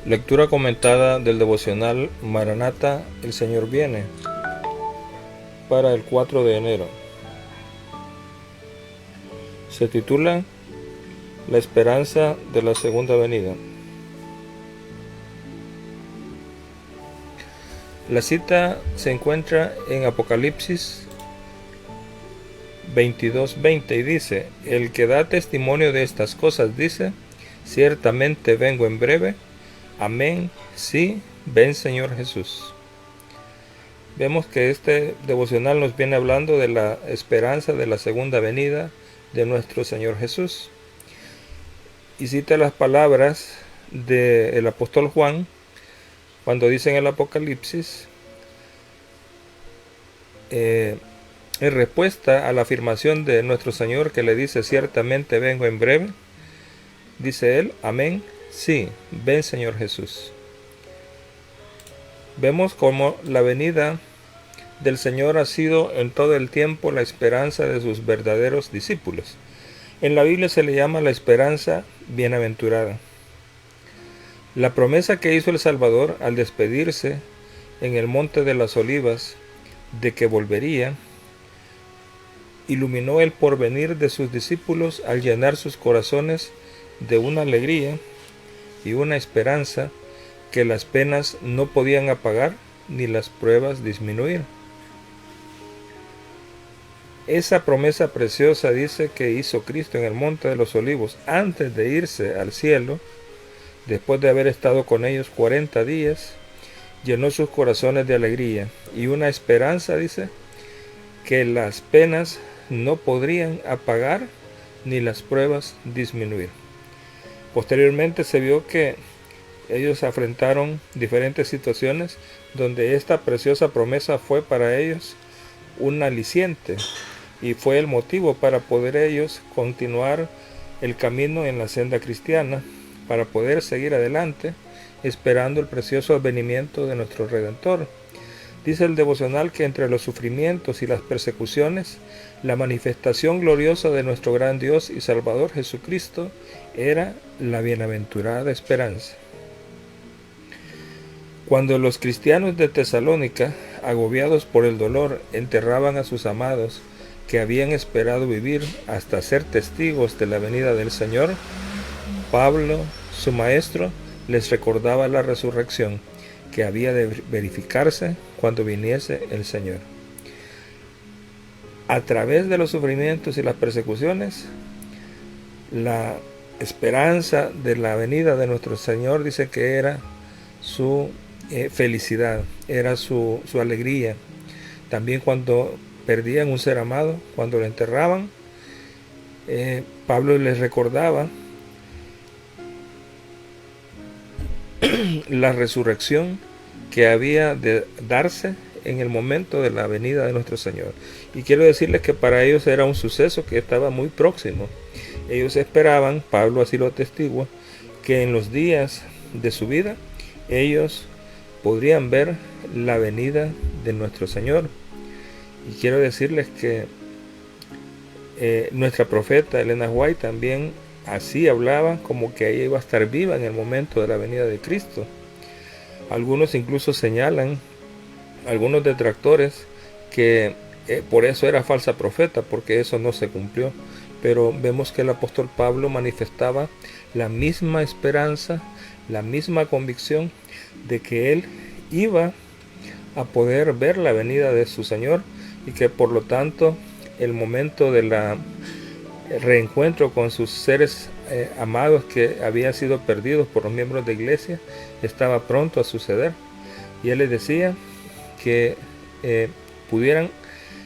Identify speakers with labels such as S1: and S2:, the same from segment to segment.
S1: Lectura comentada del devocional Maranata, el Señor viene, para el 4 de enero. Se titula La esperanza de la segunda venida. La cita se encuentra en Apocalipsis 22:20 y dice: El que da testimonio de estas cosas dice: ciertamente vengo en breve. Amén. Sí, ven Señor Jesús. Vemos que este devocional nos viene hablando de la esperanza de la segunda venida de nuestro Señor Jesús. Y cita las palabras del apóstol Juan cuando dice en el Apocalipsis, en respuesta a la afirmación de nuestro Señor que le dice: ciertamente vengo en breve, dice él: amén, sí, ven Señor Jesús. Vemos cómo la venida del Señor ha sido en todo el tiempo la esperanza de sus verdaderos discípulos. En la Biblia se le llama la esperanza bienaventurada. La promesa que hizo el Salvador al despedirse en el Monte de las Olivas de que volvería, iluminó el porvenir de sus discípulos al llenar sus corazones de una alegría y una esperanza que las penas no podían apagar ni las pruebas disminuir. Esa promesa preciosa dice que hizo Cristo en el Monte de los Olivos antes de irse al cielo, después de haber estado con ellos 40 días, llenó sus corazones de alegría y una esperanza, dice, que las penas no podrían apagar ni las pruebas disminuir. Posteriormente se vio que ellos afrontaron diferentes situaciones donde esta preciosa promesa fue para ellos un aliciente y fue el motivo para poder ellos continuar el camino en la senda cristiana, para poder seguir adelante esperando el precioso advenimiento de nuestro Redentor. Dice el devocional que entre los sufrimientos y las persecuciones, la manifestación gloriosa de nuestro gran Dios y Salvador Jesucristo era la bienaventurada esperanza. Cuando los cristianos de Tesalónica, agobiados por el dolor, enterraban a sus amados que habían esperado vivir hasta ser testigos de la venida del Señor, Pablo, su maestro, les recordaba la resurrección que había de verificarse cuando viniese el Señor. A través de los sufrimientos y las persecuciones, la esperanza de la venida de nuestro Señor dice que era su felicidad, era su alegría. También cuando perdían un ser amado, cuando lo enterraban, Pablo les recordaba la resurrección que había de darse en el momento de la venida de nuestro Señor. Y quiero decirles que para ellos era un suceso que estaba muy próximo. Ellos esperaban, Pablo así lo atestigua, que en los días de su vida ellos podrían ver la venida de nuestro Señor. Y quiero decirles que nuestra profeta Elena White también así hablaba, como que ella iba a estar viva en el momento de la venida de Cristo. Algunos incluso señalan, algunos detractores, que por eso era falsa profeta, porque eso no se cumplió. Pero vemos que el apóstol Pablo manifestaba la misma esperanza, la misma convicción de que él iba a poder ver la venida de su Señor y que por lo tanto el momento de la reencuentro con sus seres amados que habían sido perdidos por los miembros de iglesia estaba pronto a suceder. Y él les decía que pudieran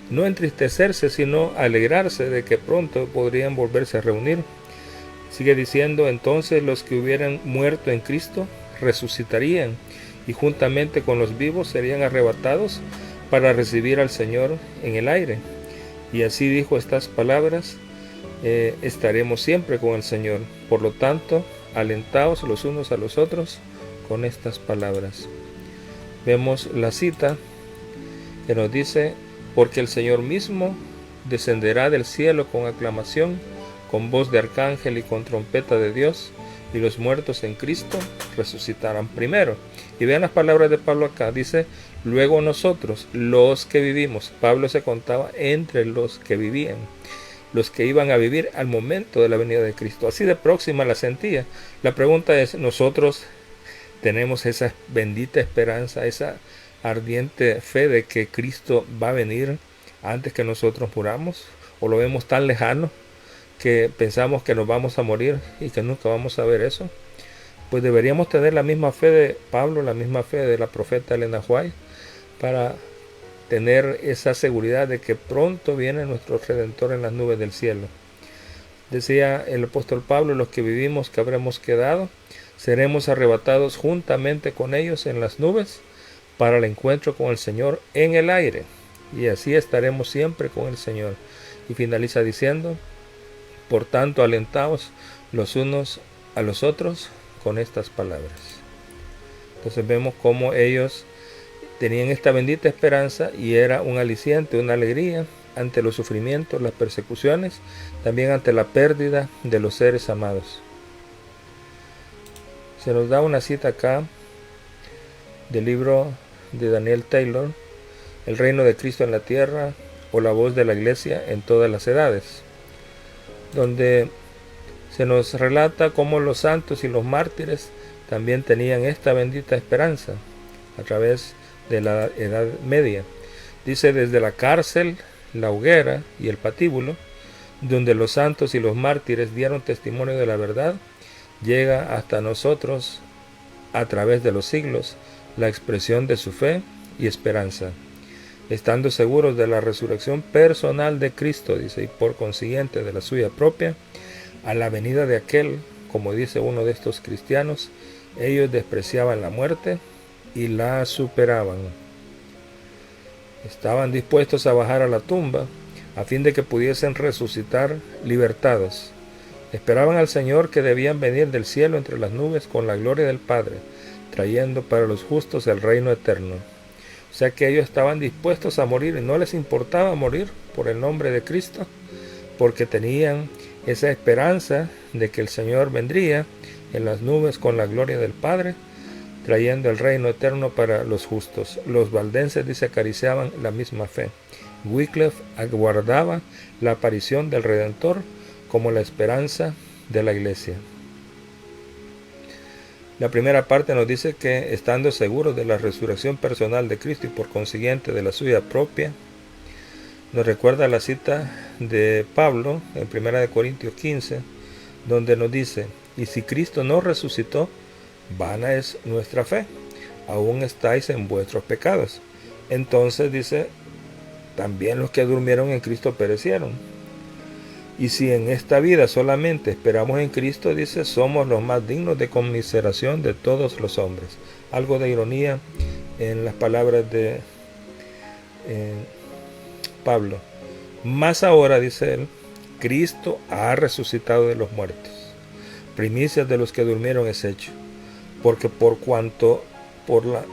S1: no entristecerse, sino alegrarse de que pronto podrían volverse a reunir. Sigue diciendo: entonces los que hubieran muerto en Cristo resucitarían y juntamente con los vivos serían arrebatados para recibir al Señor en el aire. Y así dijo estas palabras: estaremos siempre con el Señor. Por lo tanto, alentaos los unos a los otros con estas palabras. Vemos la cita que nos dice: porque el Señor mismo descenderá del cielo con aclamación, con voz de arcángel y con trompeta de Dios, y los muertos en Cristo resucitarán primero. Y vean las palabras de Pablo acá, dice, luego nosotros, los que vivimos. Pablo se contaba entre los que vivían, los que iban a vivir al momento de la venida de Cristo. Así de próxima la sentía. La pregunta es, ¿nosotros tenemos esa bendita esperanza, esa ardiente fe de que Cristo va a venir antes que nosotros muramos? ¿O lo vemos tan lejano que pensamos que nos vamos a morir y que nunca vamos a ver eso? Pues deberíamos tener la misma fe de Pablo, la misma fe de la profeta Elena White, para tener esa seguridad de que pronto viene nuestro Redentor en las nubes del cielo. Decía el apóstol Pablo, los que vivimos, que habremos quedado, seremos arrebatados juntamente con ellos en las nubes para el encuentro con el Señor en el aire, y así estaremos siempre con el Señor. Y finaliza diciendo, por tanto, alentaos los unos a los otros con estas palabras. Entonces vemos cómo ellos tenían esta bendita esperanza y era un aliciente, una alegría ante los sufrimientos, las persecuciones, también ante la pérdida de los seres amados. Se nos da una cita acá del libro de Daniel Taylor, El reino de Cristo en la tierra o la voz de la iglesia en todas las edades, donde se nos relata cómo los santos y los mártires también tenían esta bendita esperanza a través de la Edad Media. Dice, desde la cárcel, la hoguera y el patíbulo, donde los santos y los mártires dieron testimonio de la verdad, llega hasta nosotros, a través de los siglos, la expresión de su fe y esperanza. Estando seguros de la resurrección personal de Cristo, dice, y por consiguiente de la suya propia, a la venida de aquel, como dice uno de estos cristianos, ellos despreciaban la muerte y la superaban. Estaban dispuestos a bajar a la tumba a fin de que pudiesen resucitar libertados. Esperaban al Señor, que debían venir del cielo entre las nubes con la gloria del Padre, trayendo para los justos el reino eterno. O sea que ellos estaban dispuestos a morir y no les importaba morir por el nombre de Cristo, porque tenían esa esperanza de que el Señor vendría en las nubes con la gloria del Padre, trayendo el reino eterno para los justos. Los valdenses, dice, acariciaban la misma fe. Wycliffe aguardaba la aparición del Redentor como la esperanza de la iglesia. La primera parte nos dice que, estando seguros de la resurrección personal de Cristo y por consiguiente de la suya propia, nos recuerda la cita de Pablo en 1 Corintios 15, donde nos dice, y si Cristo no resucitó, vana es nuestra fe, aún estáis en vuestros pecados. Entonces dice, también los que durmieron en Cristo perecieron. Y si en esta vida solamente esperamos en Cristo, dice, somos los más dignos de conmiseración de todos los hombres. Algo de ironía en las palabras de Pablo. Más ahora, dice él, Cristo ha resucitado de los muertos. Primicias de los que durmieron es hecho. Porque por cuanto la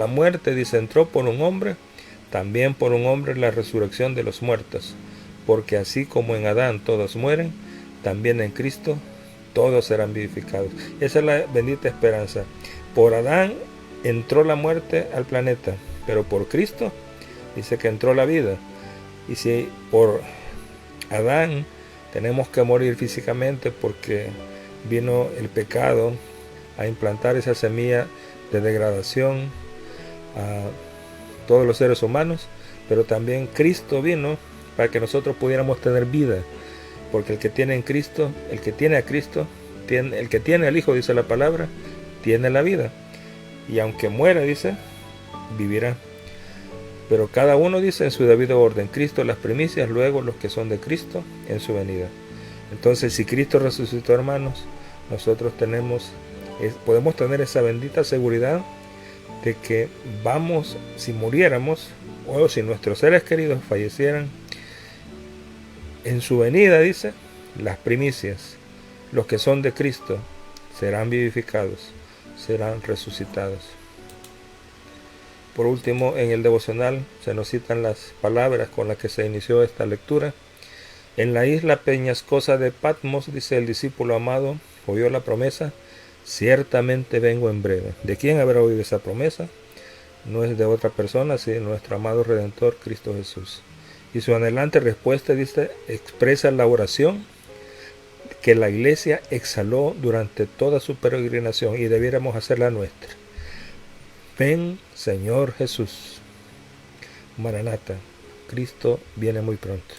S1: muerte, dice, entró por un hombre, también por un hombre la resurrección de los muertos. Porque así como en Adán todos mueren, también en Cristo todos serán vivificados. Esa es la bendita esperanza. Por Adán entró la muerte al planeta, pero por Cristo dice que entró la vida. Y si por Adán tenemos que morir físicamente porque vino el pecado a implantar esa semilla de degradación a todos los seres humanos, pero también Cristo vino para que nosotros pudiéramos tener vida, porque el que tiene en Cristo, el que tiene a Cristo, el que tiene al Hijo, dice la palabra, tiene la vida, y aunque muera, dice, vivirá. Pero cada uno, dice, en su debido orden, Cristo las primicias, luego los que son de Cristo en su venida. Entonces, si Cristo resucitó, hermanos, nosotros podemos tener esa bendita seguridad de que vamos, si muriéramos, o si nuestros seres queridos fallecieran, en su venida, dice, las primicias, los que son de Cristo, serán vivificados, serán resucitados. Por último, en el devocional se nos citan las palabras con las que se inició esta lectura, En la isla peñascosa de Patmos, dice el discípulo amado, oyó la promesa, ciertamente vengo en breve. ¿De quién habrá oído esa promesa? No es de otra persona, sino de nuestro amado Redentor Cristo Jesús. Y su anhelante respuesta, dice, expresa la oración que la iglesia exhaló durante toda su peregrinación y debiéramos hacerla nuestra. Ven, Señor Jesús. Maranata, Cristo viene muy pronto.